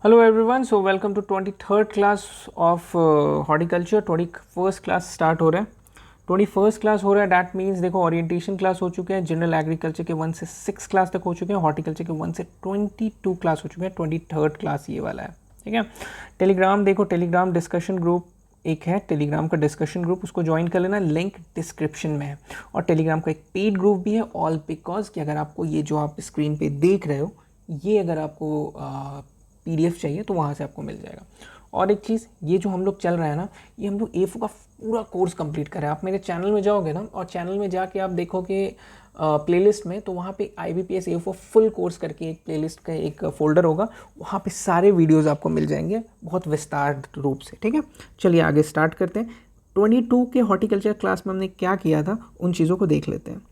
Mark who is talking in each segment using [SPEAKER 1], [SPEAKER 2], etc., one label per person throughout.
[SPEAKER 1] Hello everyone, so welcome to 23rd class of horticulture. 21st class start हो रहा है. 21st class हो रहा है, डैट मीन्स देखो ओरिएंटेशन क्लास हो चुके हैं, जनरल एग्रीकल्चर के 1 से 6 क्लास तक हो चुके हैं, हॉर्टिकल्चर के 1 से 22 क्लास हो चुके हैं. 23rd क्लास ये वाला है, ठीक है. टेलीग्राम देखो, टेलीग्राम डिस्कशन ग्रुप एक है, टेलीग्राम का डिस्कशन ग्रुप, उसको ज्वाइन कर लेना, लिंक डिस्क्रिप्शन में है. और टेलीग्राम का एक पेड ग्रुप भी है, ऑल बिकॉज कि अगर आपको ये जो आप स्क्रीन पे देख रहे हो ये अगर आपको PDF चाहिए तो वहाँ से आपको मिल जाएगा. और एक चीज़, ये जो हम लोग चल रहा है ना, ये हम लोग AFO का पूरा कोर्स कंप्लीट कर रहे हैं. आप मेरे चैनल में जाओगे ना, और चैनल में जाके आप देखोगे प्लेलिस्ट में, तो वहाँ पे IBPS AFO फुल कोर्स करके एक प्लेलिस्ट का एक फोल्डर होगा, वहाँ पे सारे वीडियोस आपको मिल जाएंगे बहुत विस्तार रूप से, ठीक है. चलिए आगे स्टार्ट करते हैं. 22 के हॉर्टिकल्चर क्लास में हमने क्या किया था उन चीज़ों को देख लेते हैं.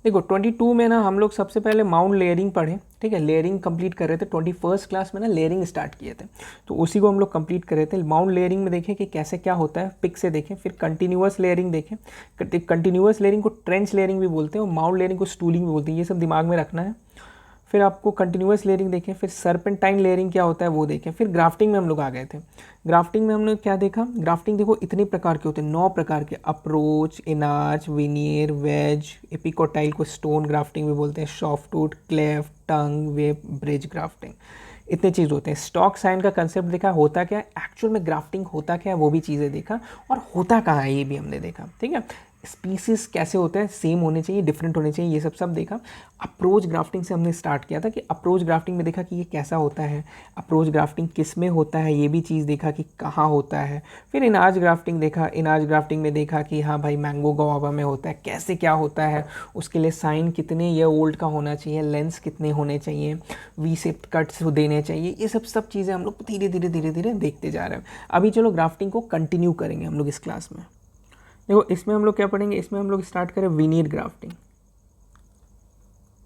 [SPEAKER 1] देखो 22 में ना हम लोग सबसे पहले माउंट लेयरिंग पढ़े, ठीक है. लेयरिंग कंप्लीट कर रहे थे. 21st क्लास में ना लेयरिंग स्टार्ट किए थे, तो उसी को हम लोग कंप्लीट कर रहे थे. माउंट लेयरिंग में देखें कि कैसे क्या होता है, पिक से देखें. फिर कंटिन्यूअस लेयरिंग देखें. कंटिन्यूअस लेयरिंग को ट्रेंच लेयरिंग भी बोलते हैं और माउंट लेयरिंग को स्टूलिंग भी बोलते हैं. ये सब दिमाग में रखना है. फिर आपको कंटिन्यूअस लेयरिंग देखें, फिर सर्पेंटाइन लेयरिंग क्या होता है वो देखें. फिर ग्राफ्टिंग में हम लोग आ गए थे. ग्राफ्टिंग में हमने क्या देखा, ग्राफ्टिंग देखो इतने प्रकार के होते हैं, 9 प्रकार के. अप्रोच, इनार्च, विनियर, वेज, एपिकोटाइल को स्टोन ग्राफ्टिंग भी बोलते हैं, सॉफ्टवुड, क्लेफ्ट, टंग, वेब, ब्रिज ग्राफ्टिंग, इतने चीज़ होते हैं. स्टॉक साइन का कंसेप्ट देखा, होता क्या है एक्चुअल में, ग्राफ्टिंग होता क्या है वो भी चीज़ें देखा, और होता कहाँ है ये भी हमने देखा, ठीक है. स्पीसीज कैसे होते हैं, सेम होने चाहिए, डिफरेंट होने चाहिए, ये सब देखा. अप्रोच ग्राफ्टिंग से हमने स्टार्ट किया था कि अप्रोच ग्राफ्टिंग में देखा कि ये कैसा होता है, अप्रोच ग्राफ्टिंग किस में होता है, ये भी चीज़ देखा कि कहाँ होता है. फिर इनाज ग्राफ्टिंग देखा. इनाज ग्राफ्टिंग में देखा कि हाँ भाई मैंगो गुआवा में होता है, कैसे क्या होता है, उसके लिए साइन कितने ईयर ओल्ड का होना चाहिए, लेंस कितने होने चाहिए, वी शेप कट्स देने चाहिए, ये सब चीज़ें हम लोग धीरे धीरे देखते जा रहे हैं. अभी चलो ग्राफ्टिंग को कंटिन्यू करेंगे हम लोग इस क्लास में. देखो इसमें हम लोग क्या पढ़ेंगे, इसमें हम लोग स्टार्ट करें विनीर ग्राफ्टिंग.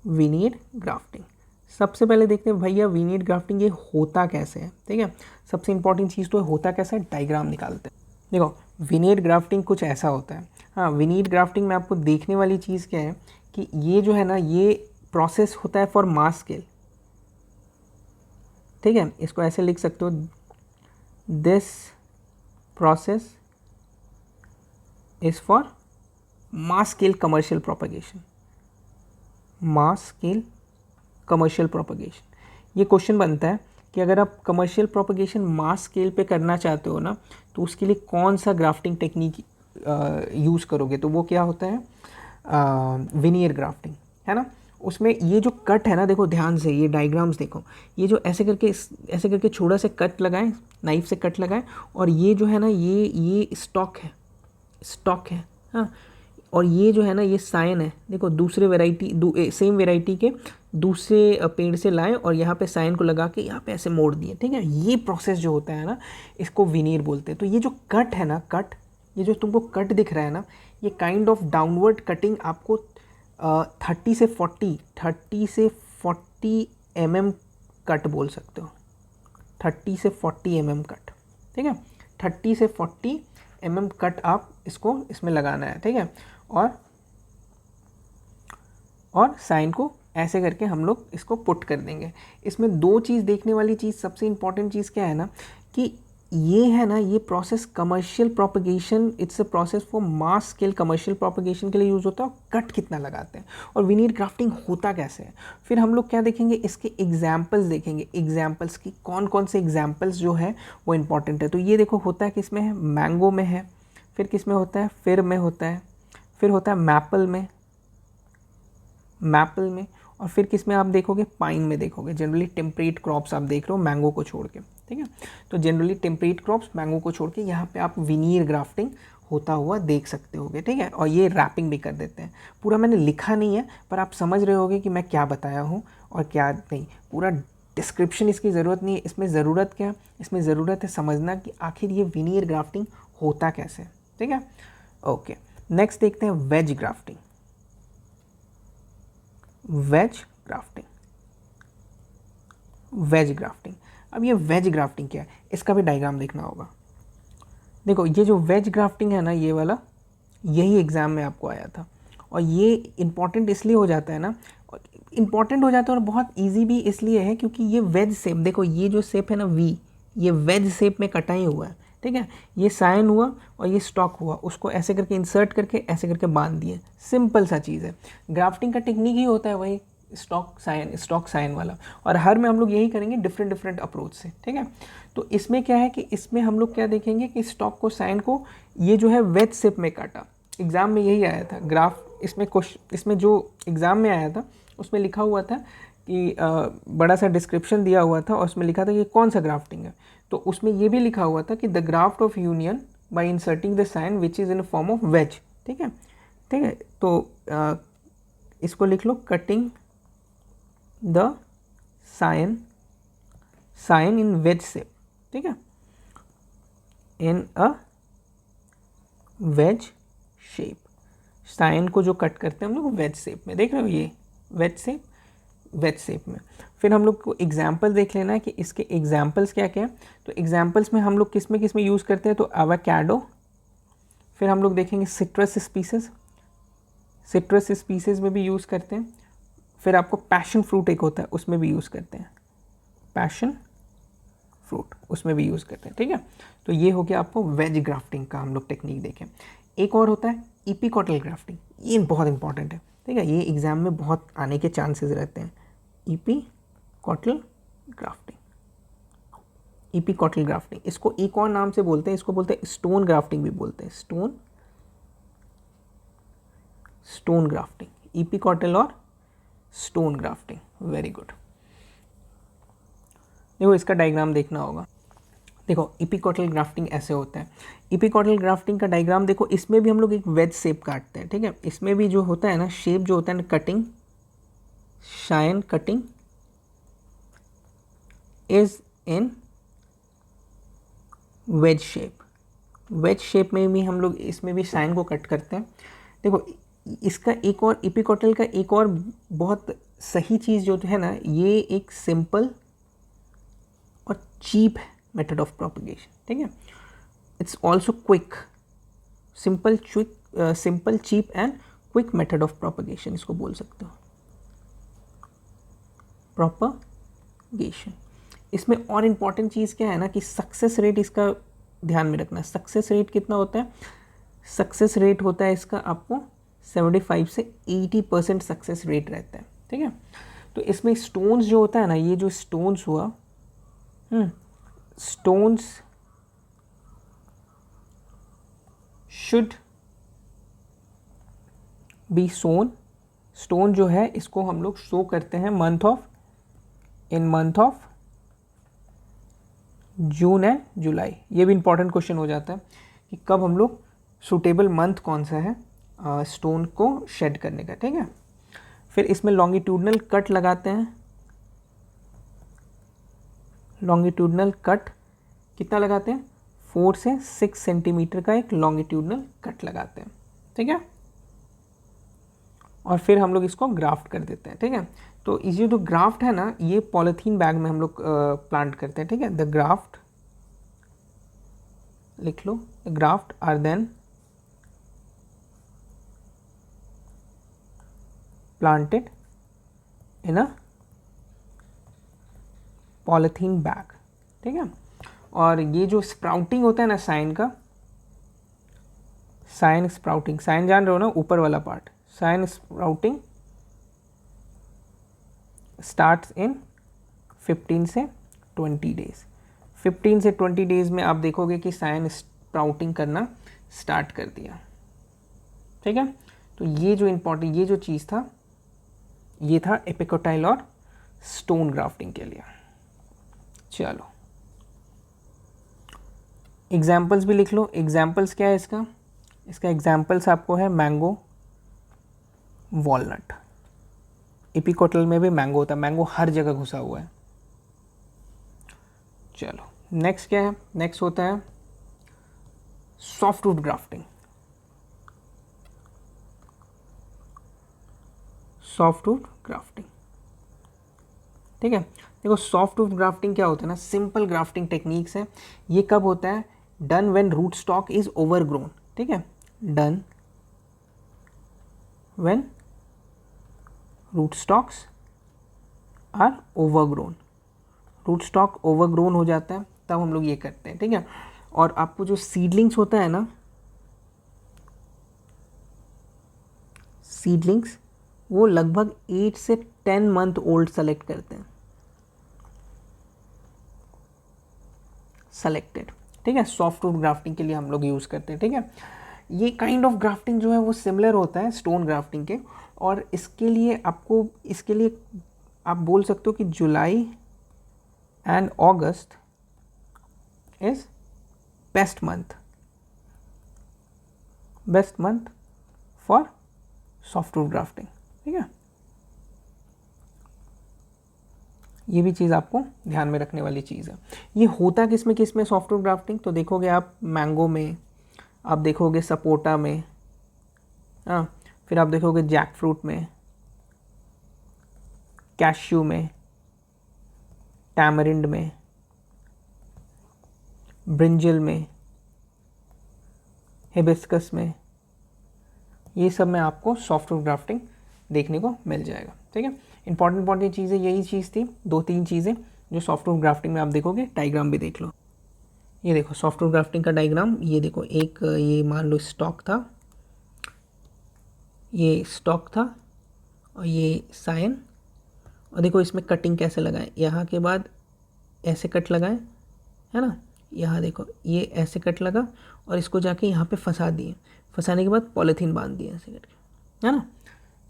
[SPEAKER 1] विनीर ग्राफ्टिंग सबसे पहले देखते हैं भैया विनीर ग्राफ्टिंग ये होता कैसे है, ठीक है. सबसे इंपॉर्टेंट चीज़ तो होता कैसे है, डायग्राम निकालते हैं. देखो विनीर ग्राफ्टिंग कुछ ऐसा होता है. हाँ, विनीर ग्राफ्टिंग में आपको देखने वाली चीज़ क्या है कि ये जो है ना, ये प्रोसेस होता है फॉर मास स्केल, ठीक है. इसको ऐसे लिख सकते हो, this process is for mass scale commercial propagation. mass scale commercial propagation. ये क्वेश्चन बनता है कि अगर आप कमर्शियल प्रोपगेशन मास स्केल पे करना चाहते हो ना, तो उसके लिए कौन सा ग्राफ्टिंग टेक्निक यूज़ करोगे, तो वो क्या होता है, विनियर ग्राफ्टिंग, है ना. उसमें ये जो कट है ना, देखो ध्यान से ये डायग्राम्स देखो, ये जो ऐसे करके छोटा से कट लगाएं, नाइफ से कट लगाएं, और ये जो है ना, ये स्टॉक है, हाँ. और ये जो है ना, ये साइन है. देखो दूसरे वैरायटी, सेम वैरायटी के दूसरे पेड़ से लाए और यहाँ पे साइन को लगा के यहाँ पे ऐसे मोड़ दिए, ठीक है. ये प्रोसेस जो होता है ना, इसको विनीर बोलते हैं. तो ये जो कट है ना, ये जो तुमको कट दिख रहा है ना, ये काइंड ऑफ डाउनवर्ड कटिंग आपको 30 से 40 mm कट बोल सकते हो. 30 से 40 mm कट, ठीक है. 30 से 40 mm कट आप इसको इसमें लगाना है, ठीक है. और साइन को ऐसे करके हम लोग इसको पुट कर देंगे. इसमें दो चीज़ देखने वाली चीज़, सबसे इंपॉर्टेंट चीज़ क्या है ना, कि ये है ना, ये process commercial propagation, it's a process for mass scale commercial propagation के लिए यूज़ होता है. और कट कितना लगाते हैं, और विनीर ग्राफ्टिंग होता कैसे है. फिर हम लोग क्या देखेंगे, इसके एग्जाम्पल्स देखेंगे. एग्जाम्पल्स की कौन कौन से एग्जाम्पल्स जो है वो इंपॉर्टेंट है. तो ये देखो होता है किसमें है, मैंगो में है. फिर किस में होता है, फिर में होता है. फिर होता है मैपल में, और फिर किस में आप देखोगे, पाइन में देखोगे. जनरली टेम्परेट क्रॉप्स आप देख रहे हो मैंगो को छोड़ के, ठीक है. तो जनरली टेम्परेट क्रॉप्स मैंगो को छोड़ के यहाँ पे आप विनीर ग्राफ्टिंग होता हुआ देख सकते होगे, ठीक है. और ये रैपिंग भी कर देते हैं. पूरा मैंने लिखा नहीं है, पर आप समझ रहे होगे कि मैं क्या बताया हूँ और क्या नहीं. पूरा डिस्क्रिप्शन इसकी ज़रूरत नहीं है. इसमें ज़रूरत क्या, इसमें ज़रूरत है समझना कि आखिर ये विनीर ग्राफ्टिंग होता कैसे, ठीक है. ओके, नेक्स्ट देखते हैं वेज ग्राफ्टिंग. Veg grafting. अब ये वेज ग्राफ्टिंग क्या है, इसका भी डायग्राम देखना होगा. देखो ये जो वेज ग्राफ्टिंग है ना, ये वाला, यही एग्ज़ाम में आपको आया था. और ये इम्पॉर्टेंट इसलिए हो जाता है ना, इंपॉर्टेंट हो जाता है और बहुत ईजी भी इसलिए है क्योंकि ये वेज शेप, देखो ये जो शेप है ना वी, ये वेज शेप में कटा ही हुआ है, ठीक है। ये साइन हुआ और ये स्टॉक हुआ, उसको ऐसे करके इंसर्ट करके ऐसे करके बांध दिए, सिंपल सा चीज़ है। ग्राफ्टिंग का टेक्निक ही होता है वही स्टॉक साइन वाला, और हर में हम लोग यही करेंगे डिफरेंट डिफरेंट अप्रोच से, ठीक है। तो इसमें क्या है कि इसमें हम लोग क्या देखेंगे कि स्टॉक को साइन को ये जो है वेज शेप में काटा, एग्ज़ाम में यही आया था ग्राफ, इसमें जो एग्ज़ाम में आया था उसमें लिखा हुआ था कि बड़ा सा डिस्क्रिप्शन दिया हुआ था और उसमें लिखा था कि कौन सा ग्राफ्टिंग है, तो उसमें ये भी लिखा हुआ था कि the graft of union by inserting the scion which is in form of wedge, ठीक है, ठीक है। तो इसको लिख लो, cutting the scion in wedge shape, ठीक है, in a wedge shape. Scion को जो कट करते हैं हम लोग वेज शेप में, देख रहे हो ये वेज शेप में। फिर हम लोग को एग्जाम्पल देख लेना है कि इसके एग्जाम्पल्स क्या क्या हैं। तो एग्जाम्पल्स में हम लोग किस में यूज़ करते हैं, तो एवोकाडो, फिर हम लोग देखेंगे सिट्रस स्पीसीज में भी यूज़ करते हैं। फिर आपको पैशन फ्रूट एक होता है उसमें भी यूज़ करते हैं, पैशन फ्रूट उसमें भी यूज़ करते हैं, ठीक है। तो ये हो गया आपको वेज ग्राफ्टिंग का हम लोग टेक्निक देखें। एक और होता है इपिकॉटल ग्राफ्टिंग, ये बहुत इंपॉर्टेंट है, ठीक है, ये एग्ज़ाम में बहुत आने के चांसेस रहते हैं। इपिकॉटल ग्राफ्टिंग, इसको एक और नाम से बोलते हैं, इसको बोलते हैं स्टोन ग्राफ्टिंग भी बोलते हैं, स्टोन ग्राफ्टिंग, इपिकॉटल और स्टोन ग्राफ्टिंग, वेरी गुड। देखो इसका डायग्राम देखना होगा, देखो इपिकॉटल ग्राफ्टिंग ऐसे होता है। इपिकॉटल ग्राफ्टिंग का डायग्राम देखो, इसमें भी हम लोग एक वेज शेप काटते हैं, ठीक है। इसमें भी जो होता है ना शेप जो होता है ना, cutting sign cutting is in wedge shape में भी हम लोग इसमें भी साइन को कट करते हैं। देखो इसका एक और इपिकॉटल का एक और बहुत सही चीज़ जो है ना, ये एक सिंपल और चीप मेथड ऑफ प्रोपगेशन, ठीक है। It's also quick, simple cheap and quick method of propagation इसको बोल सकते हो, प्रोपगेशन। इसमें और इम्पॉर्टेंट चीज़ क्या है ना कि सक्सेस रेट इसका ध्यान में रखना। सक्सेस रेट कितना होता है, सक्सेस रेट होता है इसका आपको 75 से 80% सक्सेस रेट रहता है, ठीक है। तो इसमें स्टोन्स जो होता है ना, ये जो स्टोन्स हुआ, stones should be sown, stone जो है इसको हम लोग शो करते हैं month of June and July. ये भी इंपॉर्टेंट क्वेश्चन हो जाता है कि कब हम लोग सूटेबल मंथ कौन सा है स्टोन को शेड करने का, ठीक है। फिर इसमें लॉन्गिट्यूडनल कट लगाते हैं, लॉन्गिट्यूडनल कट कितना लगाते हैं, 4 से 6 सेंटीमीटर का एक लॉन्गिट्यूडनल कट लगाते हैं, ठीक है। और फिर हम लोग इसको ग्राफ्ट कर देते हैं, ठीक है। तो ये जो ग्राफ्ट है ना, ये पॉलीथीन बैग में हम लोग प्लांट करते हैं, ठीक है। द ग्राफ्ट लिख लो, the graft are then planted in a polythene bag, ठीक है। और ये जो स्प्राउटिंग होता है ना साइन का, साइन स्प्राउटिंग, साइन जान रहे हो ना ऊपर वाला part, scion sprouting starts in 15 से 20 डेज। 15 से 20 डेज में आप देखोगे कि साइन स्प्राउटिंग करना स्टार्ट कर दिया, ठीक है। तो ये जो इम्पोर्टेंट ये जो चीज़ था, ये था एपिकोटाइल और स्टोन ग्राफ्टिंग के लिए। चलो एग्जाम्पल्स भी लिख लो। एग्जाम्पल्स क्या है इसका, इसका एग्जाम्पल्स आपको है मैंगो, वॉलनट। एपिकोटल में भी मैंगो होता है, मैंगो हर जगह घुसा हुआ है। चलो नेक्स्ट क्या है, नेक्स्ट होता है सॉफ्टवुड ग्राफ्टिंग। सॉफ्टवुड ग्राफ्टिंग, ठीक है। देखो सॉफ्टवुड ग्राफ्टिंग क्या होता है ना, सिंपल ग्राफ्टिंग टेक्निक्स है। ये कब होता है, done when root stock is overgrown, ठीक है। Done when root stocks are overgrown, root stock overgrown हो जाता है तब हम लोग ये करते हैं, ठीक है। और आपको जो सीडलिंग्स होता है ना, सीडलिंग्स वो लगभग 8 से 10 मंथ ओल्ड सेलेक्ट करते हैं, सेलेक्टेड, ठीक है। सॉफ्ट वुड ग्राफ्टिंग के लिए हम लोग यूज़ करते हैं, ठीक है। ये काइंड ऑफ ग्राफ्टिंग जो है वो सिमिलर होता है स्टोन ग्राफ्टिंग के, और इसके लिए आप बोल सकते हो कि July and August is best month for softwood grafting, ठीक है। ये भी चीज़ आपको ध्यान में रखने वाली चीज़ है। ये होता किस में सॉफ्टवुड ग्राफ्टिंग, तो देखोगे आप मैंगो में, आप देखोगे सपोटा में, हाँ, फिर आप देखोगे जैक फ्रूट में, कैश्यू में, टैमरिंड में, ब्रिंजल में, हिबिस्कस में, ये सब में आपको सॉफ्टवुड ग्राफ्टिंग देखने को मिल जाएगा, ठीक है। इंपॉर्टेंट चीज़ें यही चीज़ थी, 2-3 चीज़ें जो सॉफ्टवुड ग्राफ्टिंग में आप देखोगे। डायग्राम भी देख लो, ये देखो सॉफ्टवुड ग्राफ्टिंग का डायग्राम, ये देखो एक ये मान लो स्टॉक था, ये स्टॉक था और ये साइन, और देखो इसमें कटिंग कैसे लगाएं, यहाँ के बाद ऐसे कट लगाएं, है ना, यहाँ देखो ये ऐसे कट लगा और इसको जाके यहाँ पे फंसा दिए, फंसाने के बाद पॉलीथीन बांध दिए ऐसे करके, है ना।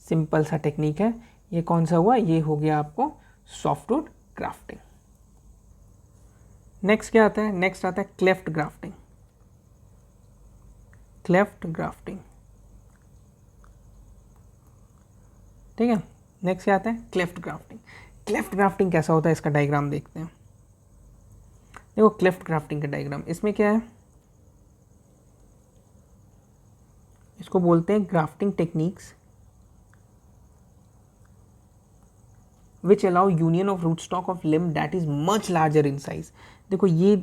[SPEAKER 1] सिंपल सा टेक्निक है। ये कौन सा हुआ, ये हो गया आपको सॉफ्टवुड ग्राफ्टिंग। नेक्स्ट क्या आता है, नेक्स्ट आता है क्लेफ्ट ग्राफ्टिंग। क्लेफ्ट ग्राफ्टिंग, ठीक है। नेक्स्ट क्या आता है, क्लेफ्ट ग्राफ्टिंग। क्लेफ्ट ग्राफ्टिंग कैसा होता है, इसका डायग्राम देखते हैं। देखो क्लेफ्ट ग्राफ्टिंग का डायग्राम, इसमें क्या है, इसको बोलते हैं grafting techniques which allow union of root stock of limb that is much larger in size. देखो ये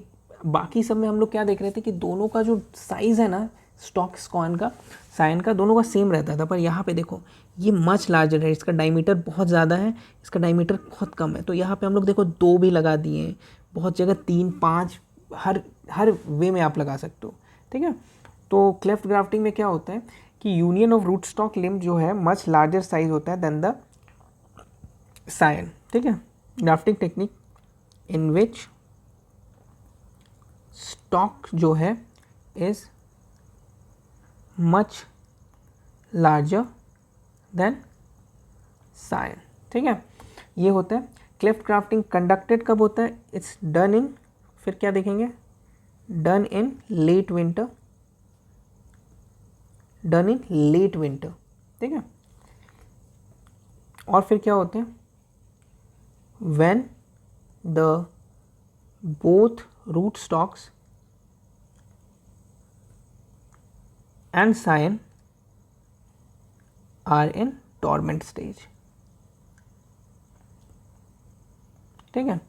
[SPEAKER 1] बाकी सब में हम लोग क्या देख रहे थे कि दोनों का जो साइज है ना, स्टॉक स्कॉन का, साइन का, दोनों का सेम रहता था, पर यहाँ पे देखो ये मच लार्जर है, इसका डायमीटर बहुत ज़्यादा है, इसका डायमीटर बहुत कम है। तो यहाँ पे हम लोग देखो 2 भी लगा दिए हैं, बहुत जगह 3-5, हर वे में आप लगा सकते हो, ठीक है। तो क्लेफ्ट ग्राफ्टिंग में क्या होता है कि union of root stock limb जो है मच लार्जर साइज होता है देन द साइन, ठीक है। Grafting technique in which stock जो है is much larger than scion, ठीक है। ये होता है क्लेफ्ट ग्राफ्टिंग। कंडक्टेड कब होता है, इट्स डन इन, फिर क्या देखेंगे, done in late winter, done in late winter, ठीक है। और फिर क्या होते हैं, when the both root stalks and sign are in dormant stage, ठीक है।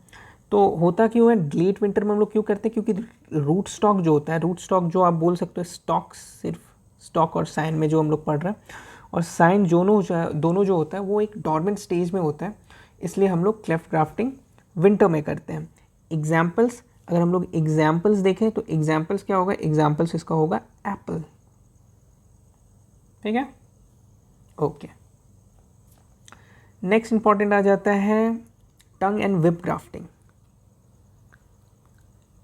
[SPEAKER 1] तो होता क्यों है लेट विंटर में हम लोग क्यों करते हैं, क्योंकि रूट स्टॉक जो होता है, रूट स्टॉक जो आप बोल सकते हो स्टॉक, सिर्फ स्टॉक और साइन में जो हम लोग पढ़ रहे हैं, और साइन दोनों जो होता है वो एक डॉर्मेंट स्टेज में होता है, इसलिए हम लोग क्लेफ्ट ग्राफ्टिंग विंटर में करते हैं। एग्जाम्पल्स, अगर हम लोग एग्जाम्पल्स देखें तो एग्जाम्पल्स क्या होगा, एग्जाम्पल्स इसका होगा एप्पल, ठीक है, ओके। नेक्स्ट इंपॉर्टेंट आ जाता है tongue and whip grafting.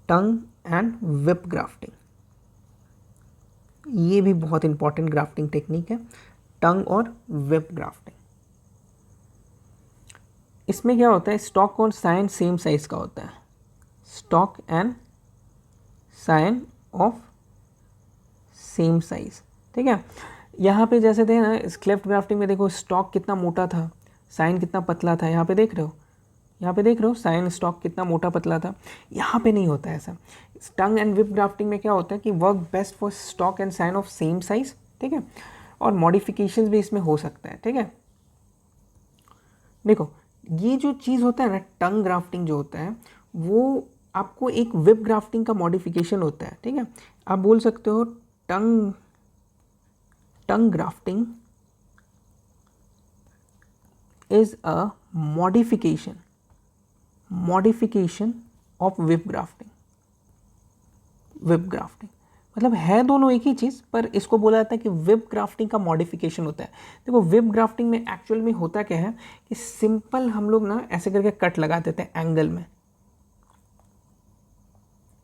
[SPEAKER 1] Tongue and whip grafting, ये भी बहुत इंपॉर्टेंट ग्राफ्टिंग टेक्निक है, टंग और विप ग्राफ्टिंग। इसमें क्या होता है, स्टॉक और साइन सेम साइज का होता है, stock and scion of same size, ठीक है। यहाँ पे जैसे थे ना इस क्लेफ्ट ग्राफ्टिंग में, देखो स्टॉक कितना मोटा था, साइन कितना पतला था, यहाँ पे देख रहे हो, यहाँ पे देख रहे हो साइन स्टॉक कितना मोटा पतला था। यहाँ पे नहीं होता है ऐसा। टंग एंड विप ग्राफ्टिंग में क्या होता है कि work best for stock and scion of same size, ठीक है, और मॉडिफिकेशंस भी इसमें हो सकता है, ठीक है। देखो ये जो चीज़ होता है ना, टंग ग्राफ्टिंग जो होता है वो आपको एक विप ग्राफ्टिंग का मॉडिफिकेशन होता है, ठीक है। आप बोल सकते हो tongue grafting is a modification of whip grafting. मतलब है दोनों एक ही चीज़, पर इसको बोला जाता है कि विप ग्राफ्टिंग का मॉडिफिकेशन होता है। देखो विप ग्राफ्टिंग में एक्चुअल में होता क्या है कि सिंपल हम लोग ना ऐसे करके कट लगा देते हैं एंगल में,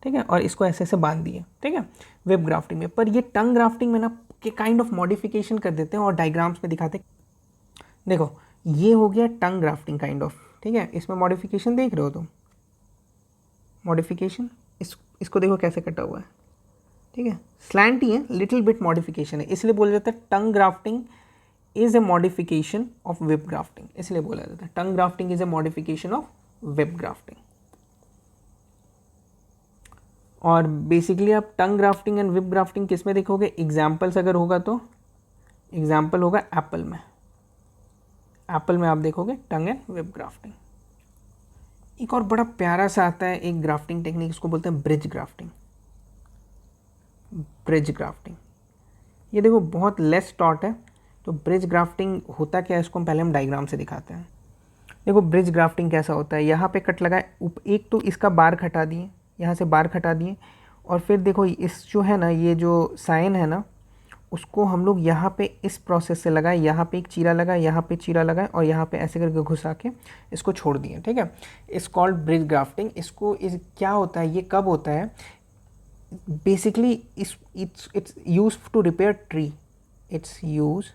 [SPEAKER 1] ठीक है, और इसको ऐसे ऐसे बांध दिए, ठीक है, विप ग्राफ्टिंग में। पर ये टंग ग्राफ्टिंग में ना कि काइंड ऑफ मॉडिफिकेशन कर देते हैं और डायग्राम्स में दिखाते हैं। देखो ये हो गया टंग ग्राफ्टिंग काइंड ऑफ, ठीक है, इसमें मॉडिफिकेशन देख रहे हो तुम, मॉडिफिकेशन इसको देखो कैसे कटा हुआ है, ठीक है, स्लैंट ही है, लिटिल बिट मॉडिफिकेशन है, इसलिए बोला जाता है tongue grafting is a modification of whip grafting, इसलिए बोला जाता है tongue grafting is a modification of whip grafting. और बेसिकली आप tongue grafting and whip grafting किस में देखोगे, एग्जाम्पल्स अगर होगा तो एग्जाम्पल होगा एप्पल में, एप्पल में आप देखोगे टंग एंड विप ग्राफ्टिंग। एक और बड़ा प्यारा सा आता है एक ग्राफ्टिंग टेक्निक, इसको बोलते हैं ब्रिज ग्राफ्टिंग। ब्रिज ग्राफ्टिंग ये देखो बहुत लेस टॉट है, तो ब्रिज ग्राफ्टिंग होता क्या है इसको पहले हम डायग्राम से दिखाते हैं। देखो ब्रिज ग्राफ्टिंग कैसा होता है, यहाँ पे कट लगाए, एक तो इसका बार हटा दिए, यहाँ से बार हटा दिए, और फिर देखो इस जो है ना ये जो साइन है ना उसको हम लोग यहाँ पे इस प्रोसेस से लगाए, यहाँ पे एक चीरा लगाए, यहाँ पे चीरा लगाए और यहाँ पे ऐसे करके घुसा के इसको छोड़ दिए, ठीक है, इस कॉल्ड ब्रिज ग्राफ्टिंग। इसको क्या होता है, ये कब होता है, basically it's use to repair tree, it's use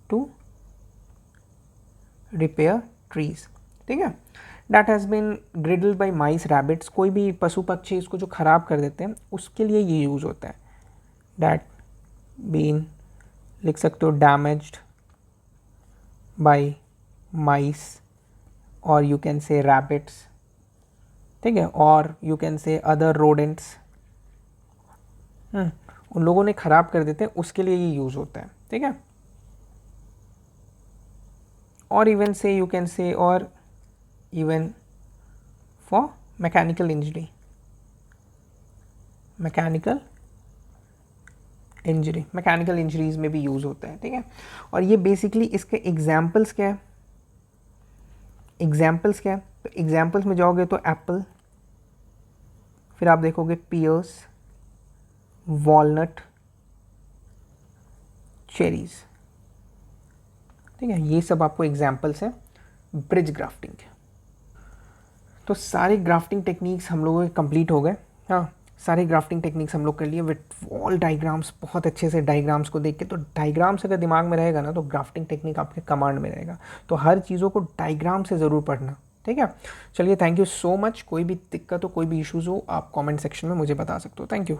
[SPEAKER 1] to repair trees, ठीक है, that has been girdled by mice rabbits, कोई भी पशु पक्षी इसको जो ख़राब कर देते हैं उसके लिए ये यूज़ होता है। दैट बीन लिख सकते हो डैमेज्ड बाय माइस और यू कैन से रैबिट्स, ठीक है, और you can say other rodents, उन लोगों ने ख़राब कर देते हैं उसके लिए ये यूज़ होता है, ठीक है। और इवन से यू कैन से और even for mechanical injury, mechanical injuries में भी यूज़ होता है, ठीक है। और ये बेसिकली इसके एग्जाम्पल्स क्या है, तो एग्जाम्पल्स में जाओगे तो एप्पल, फिर आप देखोगे पियर्स, वॉलनट, चेरीज, ठीक है, ये सब आपको एग्जाम्पल्स हैं ब्रिज ग्राफ्टिंग के। तो सारे ग्राफ्टिंग टेक्निक्स हम लोगों के कंप्लीट हो गए। हाँ, सारे ग्राफ्टिंग टेक्निक्स हम लोग कर लिए विथ ऑल डायग्राम्स, बहुत अच्छे से डायग्राम्स को देख के। तो डायग्राम्स अगर दिमाग में रहेगा ना तो ग्राफ्टिंग टेक्निक आपके कमांड में रहेगा। तो हर चीज़ों को डायग्राम से ज़रूर पढ़ना, ठीक है। चलिए, थैंक यू सो मच। कोई भी दिक्कत हो, कोई भी इश्यूज़ हो, आप कमेंट सेक्शन में मुझे बता सकते हो। Thank you.